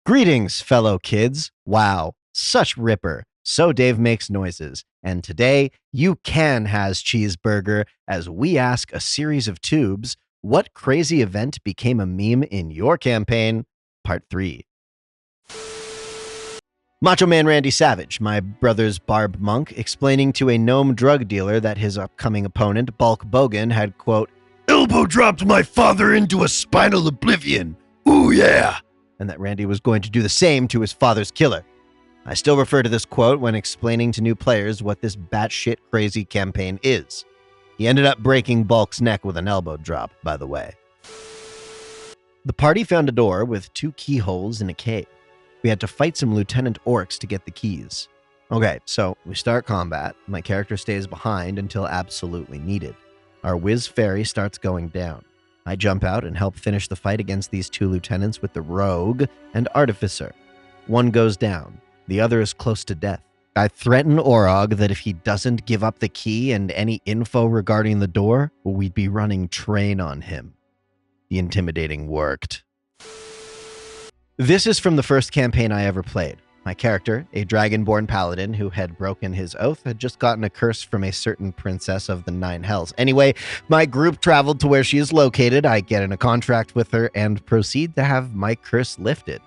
Greetings, fellow kids. Wow, such Ripper. So Dave makes noises. And today, you can has cheeseburger as we ask a series of tubes, what crazy event became a meme in your campaign? Part 3. Macho Man Randy Savage, my brother's Barb Monk, explaining to a gnome drug dealer that his upcoming opponent, Bulk Bogan, had, quote, elbow dropped my father into a spinal oblivion. Ooh yeah! And that Randy was going to do the same to his father's killer. I still refer to this quote when explaining to new players what this batshit crazy campaign is. He ended up breaking Bulk's neck with an elbow drop, by the way. The party found a door with 2 keyholes in a cave. We had to fight some lieutenant orcs to get the keys. Okay, so we start combat. My character stays behind until absolutely needed. Our whiz fairy starts going down. I jump out and help finish the fight against these 2 lieutenants with the rogue and artificer. One goes down. The other is close to death. I threaten Orog that if he doesn't give up the key and any info regarding the door, we'd be running train on him. The intimidating worked. This is from the first campaign I ever played. My character, a dragonborn paladin who had broken his oath, had just gotten a curse from a certain princess of the 9 hells. Anyway, my group traveled to where she is located. I get in a contract with her and proceed to have my curse lifted.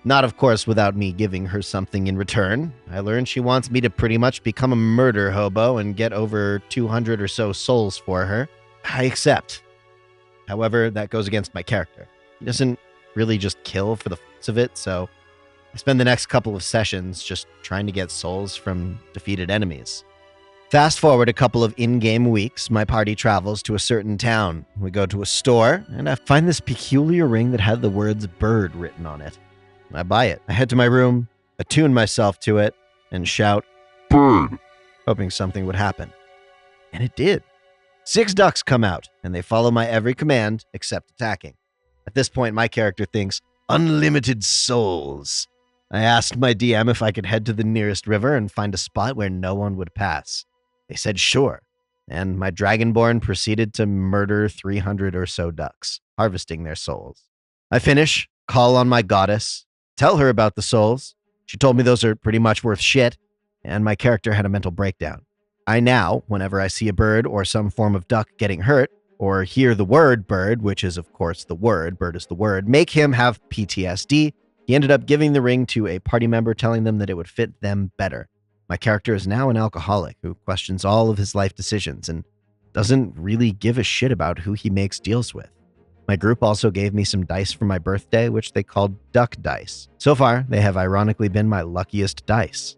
Not, of course, without me giving her something in return. I learned she wants me to pretty much become a murder hobo and get over 200 or so souls for her. I accept. However, that goes against my character. He doesn't really just kill for the fuss of it, so I spend the next couple of sessions just trying to get souls from defeated enemies. Fast forward a couple of in-game weeks, my party travels to a certain town. We go to a store, and I find this peculiar ring that had the words bird written on it. I buy it. I head to my room, attune myself to it, and shout, bird, hoping something would happen. And it did. 6 ducks come out, and they follow my every command except attacking. At this point, my character thinks, unlimited souls. I asked my DM if I could head to the nearest river and find a spot where no one would pass. They said sure, and my dragonborn proceeded to murder 300 or so ducks, harvesting their souls. I finish, call on my goddess, tell her about the souls. She told me those are pretty much worth shit, and my character had a mental breakdown. I now, whenever I see a bird or some form of duck getting hurt, or hear the word bird, which is of course the word, bird is the word, make him have PTSD. He ended up giving the ring to a party member, telling them that it would fit them better. My character is now an alcoholic who questions all of his life decisions and doesn't really give a shit about who he makes deals with. My group also gave me some dice for my birthday, which they called duck dice. So far, they have ironically been my luckiest dice.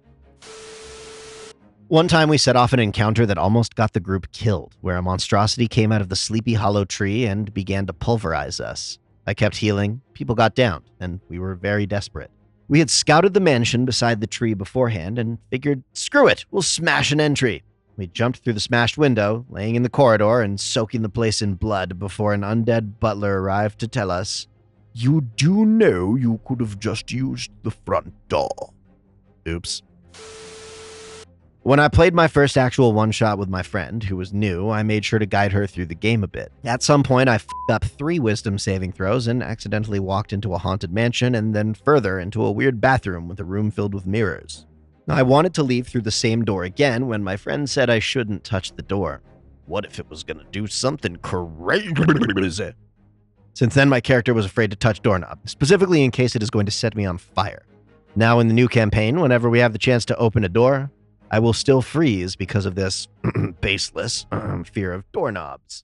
One time we set off an encounter that almost got the group killed, where a monstrosity came out of the Sleepy Hollow tree and began to pulverize us. I kept healing, people got downed, and we were very desperate. We had scouted the mansion beside the tree beforehand and figured, screw it, we'll smash an entry. We jumped through the smashed window, laying in the corridor and soaking the place in blood before an undead butler arrived to tell us, you do know you could have just used the front door. Oops. When I played my first actual one-shot with my friend, who was new, I made sure to guide her through the game a bit. At some point, I f***ed up 3 wisdom saving throws and accidentally walked into a haunted mansion and then further into a weird bathroom with a room filled with mirrors. I wanted to leave through the same door again when my friend said I shouldn't touch the door. What if it was going to do something crazy? Since then, my character was afraid to touch doorknob, specifically in case it is going to set me on fire. Now in the new campaign, whenever we have the chance to open a door, I will still freeze because of this baseless fear of doorknobs.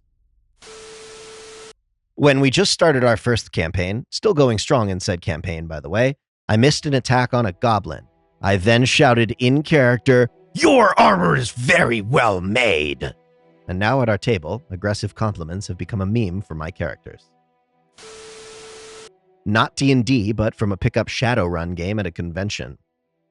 When we just started our first campaign, still going strong in said campaign, by the way, I missed an attack on a goblin. I then shouted in character, your armor is very well made. And now at our table, aggressive compliments have become a meme for my characters. Not D&D, but from a pickup Shadowrun game at a convention.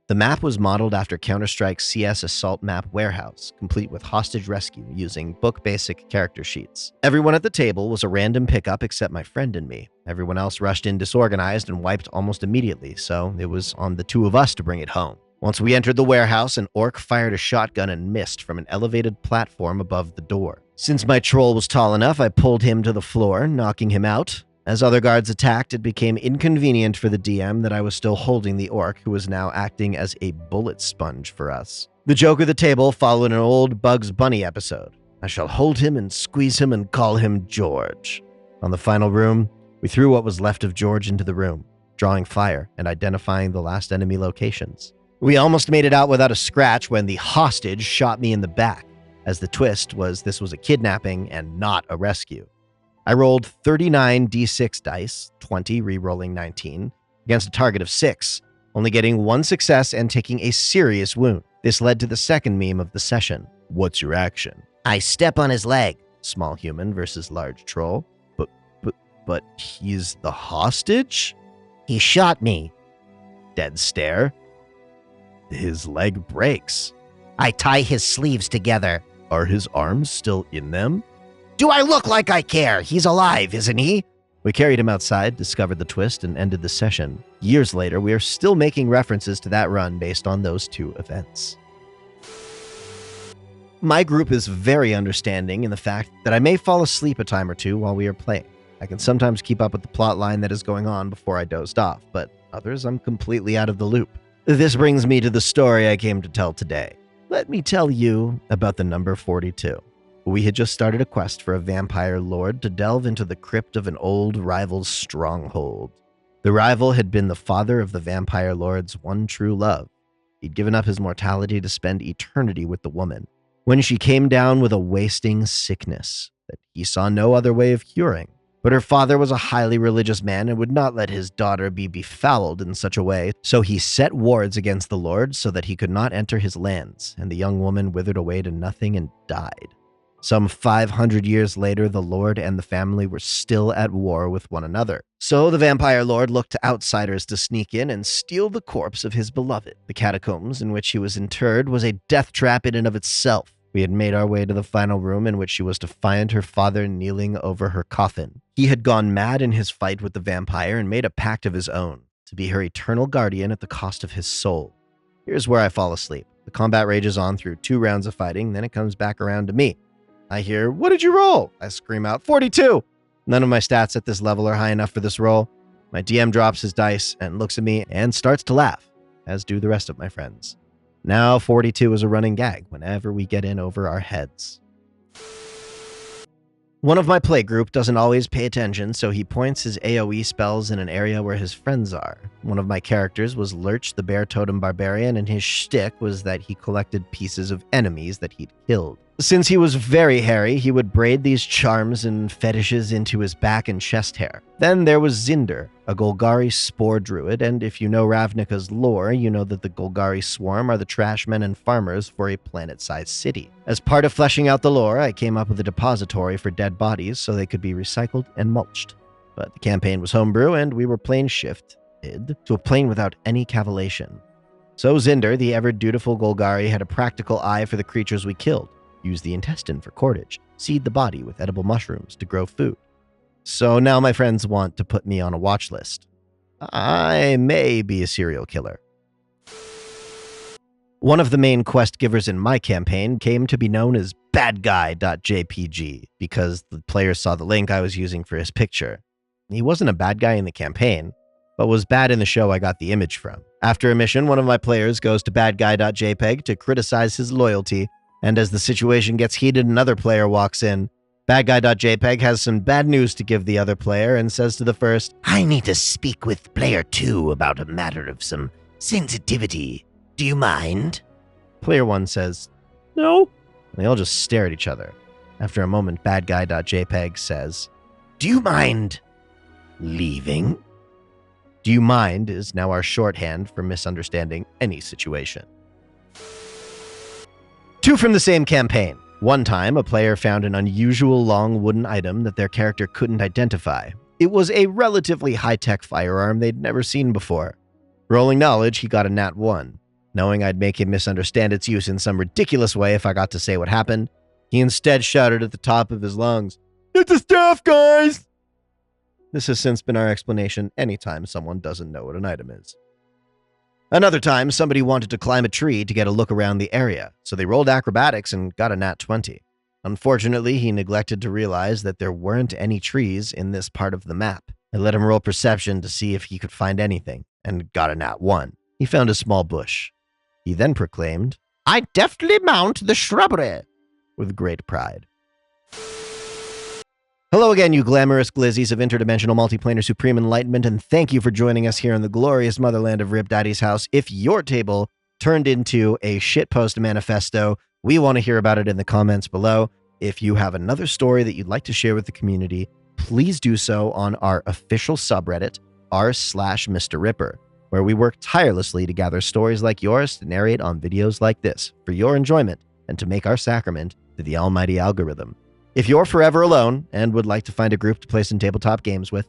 The map was modeled after Counter-Strike's CS Assault Map Warehouse, complete with hostage rescue using book-basic character sheets. Everyone at the table was a random pickup except my friend and me. Everyone else rushed in disorganized and wiped almost immediately, so it was on the 2 of us to bring it home. Once we entered the warehouse, an orc fired a shotgun and missed from an elevated platform above the door. Since my troll was tall enough, I pulled him to the floor, knocking him out. As other guards attacked, it became inconvenient for the DM that I was still holding the orc who was now acting as a bullet sponge for us. The joke of the table followed an old Bugs Bunny episode. I shall hold him and squeeze him and call him George. On the final room, we threw what was left of George into the room, drawing fire and identifying the last enemy locations. We almost made it out without a scratch when the hostage shot me in the back, as the twist was this was a kidnapping and not a rescue. I rolled 39 d6 dice, 20 re-rolling 19, against a target of 6, only getting 1 success and taking a serious wound. This led to the second meme of the session. What's your action? I step on his leg. Small human versus large troll. But he's the hostage? He shot me. Dead stare. His leg breaks. I tie his sleeves together. Are his arms still in them? Do I look like I care? He's alive, isn't he? We carried him outside, discovered the twist, and ended the session. Years later, we are still making references to that run based on those 2 events. My group is very understanding in the fact that I may fall asleep a time or two while we are playing. I can sometimes keep up with the plot line that is going on before I dozed off, but others I'm completely out of the loop. This brings me to the story I came to tell today. Let me tell you about the number 42. We had just started a quest for a vampire lord to delve into the crypt of an old rival's stronghold. The rival had been the father of the vampire lord's one true love. He'd given up his mortality to spend eternity with the woman, when she came down with a wasting sickness that he saw no other way of curing. But her father was a highly religious man and would not let his daughter be befouled in such a way, so he set wards against the lord so that he could not enter his lands, and the young woman withered away to nothing and died. Some 500 years later, the lord and the family were still at war with one another. So the vampire lord looked to outsiders to sneak in and steal the corpse of his beloved. The catacombs in which he was interred was a death trap in and of itself. We had made our way to the final room in which she was to find her father kneeling over her coffin. He had gone mad in his fight with the vampire and made a pact of his own, to be her eternal guardian at the cost of his soul. Here's where I fall asleep. The combat rages on through 2 rounds of fighting, then it comes back around to me. I hear, "What did you roll?" I scream out, 42! None of my stats at this level are high enough for this roll. My DM drops his dice and looks at me and starts to laugh, as do the rest of my friends. Now 42 is a running gag whenever we get in over our heads. One of my playgroup doesn't always pay attention, so he points his AoE spells in an area where his friends are. One of my characters was Lurch, the Bear Totem Barbarian, and his shtick was that he collected pieces of enemies that he'd killed. Since he was very hairy, he would braid these charms and fetishes into his back and chest hair. Then there was Zinder, a Golgari spore druid, and if you know Ravnica's lore, you know that the Golgari swarm are the trashmen and farmers for a planet-sized city. As part of fleshing out the lore, I came up with a depository for dead bodies so they could be recycled and mulched. But the campaign was homebrew, and we were plane shifted to a plane without any cavillation. So Zinder, the ever-dutiful Golgari, had a practical eye for the creatures we killed. Use the intestine for cordage, seed the body with edible mushrooms to grow food. So now my friends want to put me on a watch list. I may be a serial killer. One of the main quest givers in my campaign came to be known as badguy.jpg because the players saw the link I was using for his picture. He wasn't a bad guy in the campaign, but was bad in the show I got the image from. After a mission, one of my players goes to badguy.jpg to criticize his loyalty, and as the situation gets heated, another player walks in. Badguy.jpg has some bad news to give the other player and says to the first, "I need to speak with player 2 about a matter of some sensitivity. Do you mind?" Player 1 says, "No." And they all just stare at each other. After a moment, badguy.jpg says, "Do you mind leaving?" "Do you mind" is now our shorthand for misunderstanding any situation. 2 from the same campaign. One time, a player found an unusual long wooden item that their character couldn't identify. It was a relatively high-tech firearm they'd never seen before. Rolling knowledge, he got a nat 1. Knowing I'd make him misunderstand its use in some ridiculous way if I got to say what happened, he instead shouted at the top of his lungs, "It's a staff, guys!" This has since been our explanation anytime someone doesn't know what an item is. Another time, somebody wanted to climb a tree to get a look around the area, so they rolled acrobatics and got a nat 20. Unfortunately, he neglected to realize that there weren't any trees in this part of the map. I let him roll perception to see if he could find anything, and got a nat 1. He found a small bush. He then proclaimed, "I deftly mount the shrubbery," with great pride. Hello again, you glamorous glizzies of interdimensional multiplanar supreme enlightenment, and thank you for joining us here in the glorious motherland of Rip Daddy's house. If your table turned into a shitpost manifesto, we want to hear about it in the comments below. If you have another story that you'd like to share with the community, please do so on our official subreddit, r/MrRipper, where we work tirelessly to gather stories like yours to narrate on videos like this for your enjoyment and to make our sacrament to the almighty algorithm. If you're forever alone and would like to find a group to play some tabletop games with,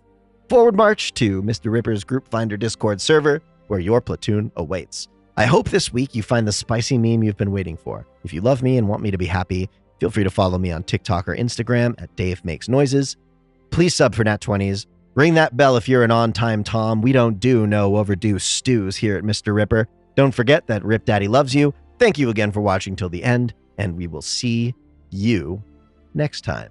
forward march to Mr. Ripper's Group Finder Discord server, where your platoon awaits. I hope this week you find the spicy meme you've been waiting for. If you love me and want me to be happy, feel free to follow me on TikTok or Instagram at Dave Makes Noises. Please sub for Nat 20s. Ring that bell if you're an on-time Tom. We don't do no overdue stews here at Mr. Ripper. Don't forget that Rip Daddy loves you. Thank you again for watching till the end, and we will see you next time.